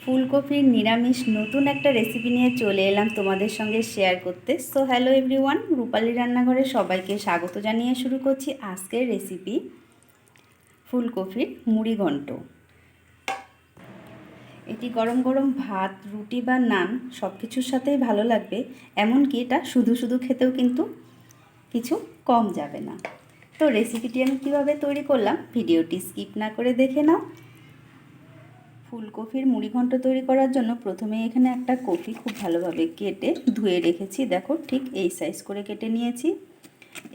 ফুলকপির নিরামিষ নতুন একটা রেসিপি নিয়ে চলে এলাম তোমাদের সঙ্গে শেয়ার করতে। সো হ্যালো এভরিওয়ান, রূপালী রান্নাঘরে সবাইকে স্বাগত জানিয়ে শুরু করছি আজকের রেসিপি ফুলকপির মুড়ি ঘন্ট। এটি গরম গরম ভাত, রুটি বা নান সব কিছুর সাথেই ভালো লাগবে, এমনকি এটা শুধু শুধু খেতেও কিন্তু কিছু কম যাবে না। তো রেসিপিটি আমি কীভাবে তৈরি করলাম ভিডিওটি স্কিপ না করে দেখে নাও। ফুলকপির মুড়িঘণ্ট তৈরি করার জন্য প্রথমে এখানে একটা কপি খুব ভালোভাবে কেটে ধুয়ে রেখেছি। দেখো ঠিক এই সাইজ করে কেটে নিয়েছি।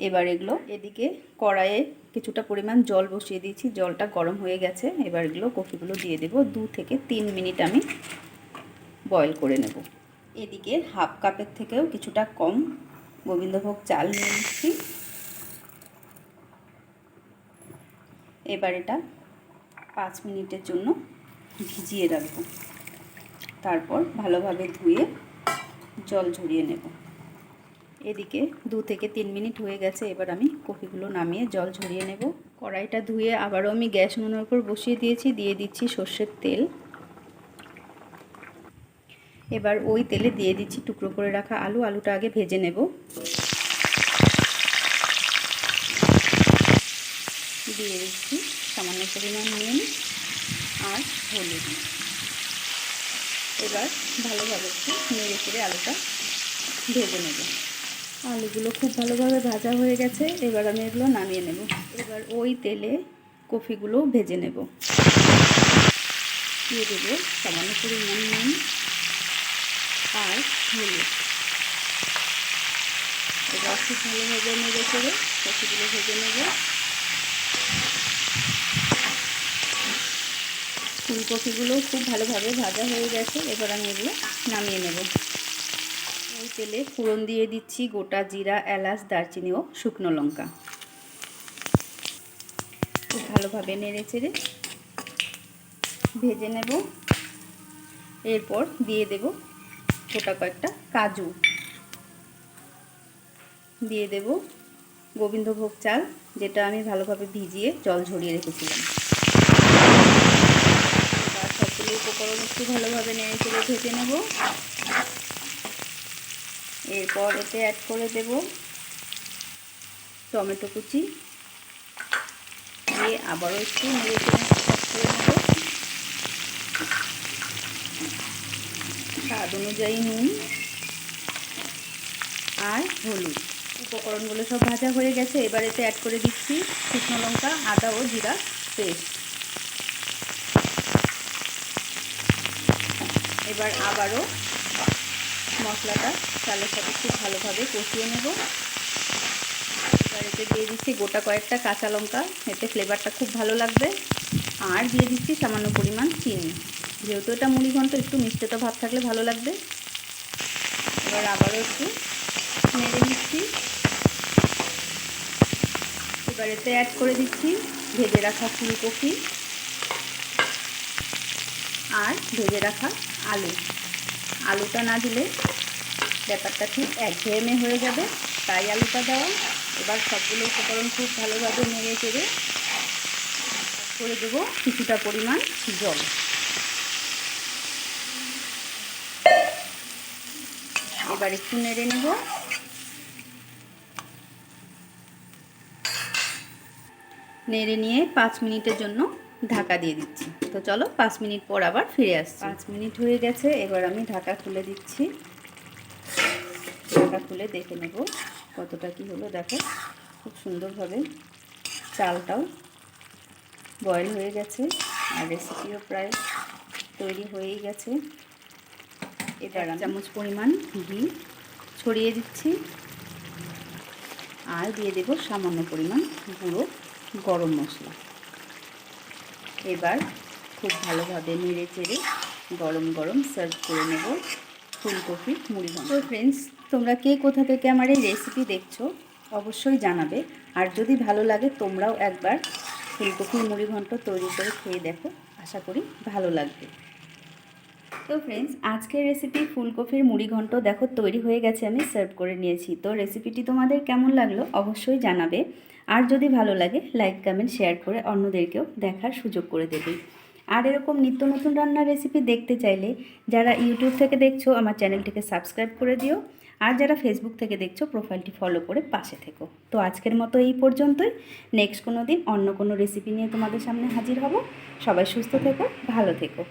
এবার এগুলো এদিকে কড়াইয়ে কিছুটা পরিমাণ জল বসিয়ে দিয়েছি, জলটা গরম হয়ে গেছে। এবার এগুলো কপিগুলো দিয়ে দেব। 2 থেকে 3 মিনিট আমি বয়েল করে নেব। এদিকে হাফ কাপের থেকেও কিছুটা কম গোবিন্দভোগ চাল নিয়ে নিচ্ছি। এবার এটা 5 মিনিটের জন্য ভিজিয়ে রাখবো, তারপর ভালোভাবে ধুয়ে জল ঝরিয়ে নেব। এদিকে 2 থেকে 3 মিনিট হয়ে গেছে। এবার আমি কপিগুলো নামিয়ে জল ঝরিয়ে নেব। কড়াইটা ধুয়ে আবারও আমি গ্যাস উনুনের উপর বসিয়ে দিয়েছি। দিয়ে দিচ্ছি সর্ষের তেল। এবার ওই তেলে দিয়ে দিচ্ছি টুকরো করে রাখা আলুটা আগে ভেজে নেব। দিয়ে দিচ্ছি সামান্য পরিমাণ নুন আর হলুদ। এবার ভালোভাবে একটু নেড়ে চেড়ে আলুটা ভেজে নেব। আলুগুলো খুব ভালোভাবে ভাজা হয়ে গেছে। এবার আমি এগুলো নামিয়ে নেব। এবার ওই তেলে কপিগুলো ভেজে নেব। দিয়ে দেবো সামান্য পরিমাণ নুন আর হলুদ। এবার খুব ভালোভাবে নেড়ে চেড়ে কপিগুলো ভেজে নেব। ফুলকপিগুলো খুব ভালোভাবে ভাজা হয়ে গেছে। এবার আমি এগুলো নামিয়ে নেব। ওই তেলে ফোড়ন দিয়ে দিচ্ছি গোটা জিরা, এলাচ, দারচিনি ও শুকনো লঙ্কা। খুব ভালোভাবে নেড়ে চেড়ে ভেজে নেব। এরপর দিয়ে দেব গোটা কয়েকটা কাজু, দিয়ে দেব গোবিন্দভোগ চাল, যেটা আমি ভালোভাবে ভিজিয়ে জল ঝরিয়ে রেখেছিলাম। আর সবগুলো উপকরণ একটু ভালোভাবে নেড়ে চেড়ে ভেজে নেব। এরপর এতে অ্যাড করে দেব টমেটো কুচি, দিয়ে আবারও একটু নেড়ে চেড়ে করে নেব। স্বাদ অনুযায়ী নুন আর হলুদ। উপকরণগুলো সব ভাজা হয়ে গেছে। এবার এতে অ্যাড করে দিচ্ছি শুকনো লঙ্কা, আদা ও জিরা পেস্ট। এবার আবারও মশলাটা চালের সাথে খুব ভালোভাবে কষিয়ে নেব। এবার এতে দিয়ে দিচ্ছি গোটা কয়েকটা কাঁচা লঙ্কা, এতে ফ্লেভারটা খুব ভালো লাগবে। আর দিয়ে দিচ্ছি সামান্য পরিমাণ চিনি, যেহেতু এটা মুড়িঘণ্ট একটু মিষ্টিটা ভাব থাকলে ভালো লাগবে। এবার আবারও একটু নেড়ে নিচ্ছি। এবার এতে অ্যাড করে দিচ্ছি ভেজে রাখা ফুলকপি আর ভেজে রাখা আলুটা না দিলে ব্যাপারটা ঠিক একঘেয়েমে হয়ে যাবে, তাই আলুটা দেওয়া। এবার সবগুলো উপকরণ খুব ভালোভাবে নেড়ে চেড়ে করে দেবো কিছুটা পরিমাণ জল। এবার একটু নেড়ে নেব। নেড়ে নিয়ে 5 মিনিটের জন্য ঢাকা দিয়ে দিচ্ছি। তো চলো 5 মিনিট পর আবার ফিরে আসছি। 5 মিনিট হয়ে গেছে। এবার আমি ঢাকা খুলে দিচ্ছি। ঢাকা খুলে দেখে নেব কতটা কি হলো। দেখো খুব সুন্দরভাবে চালটাও বয়েল হয়ে গেছে আর রেসিপিও প্রায় তৈরি হয়েই গেছে। এবার 1 চামচ পরিমাণ ঘি ছড়িয়ে দিচ্ছি আর দিয়ে দেব সামান্য পরিমাণ গুঁড়ো গরম মশলা। এবার খুব ভালোভাবে নেড়ে চেড়ে গরম গরম সার্ভ করে নেব ফুলকপির মুড়িঘণ্ট। তো ফ্রেন্ডস, তোমরা কে কোথা থেকে আমার এই রেসিপি দেখছো অবশ্যই জানাবে। আর যদি ভালো লাগে তোমরাও একবার ফুলকপির মুড়িঘণ্ট তৈরি করে খেয়ে দেখো, আশা করি ভালো লাগবে। তো ফ্রেন্ডস, আজকের রেসিপি ফুলকপির মুড়িঘণ্ট দেখো তৈরি হয়ে গেছে, আমি সার্ভ করে নিয়েছি। তো রেসিপিটি তোমাদের কেমন লাগলো অবশ্যই জানাবে। আর যদি ভালো লাগে লাইক, কমেন্ট, শেয়ার করে অন্যদেরকেও দেখার সুযোগ করে দেবে। আর এরকম নিত্য নতুন রান্নার রেসিপি দেখতে চাইলে যারা ইউটিউব থেকে দেখছো আমার চ্যানেলটিকে সাবস্ক্রাইব করে দিও, আর যারা ফেসবুক থেকে দেখছো প্রোফাইলটি ফলো করে পাশে থেকো। তো আজকের মতো এই পর্যন্তই। নেক্সট কোনো দিন অন্য কোনো রেসিপি নিয়ে তোমাদের সামনে হাজির হব। সবাই সুস্থ থেকো, ভালো থেকো।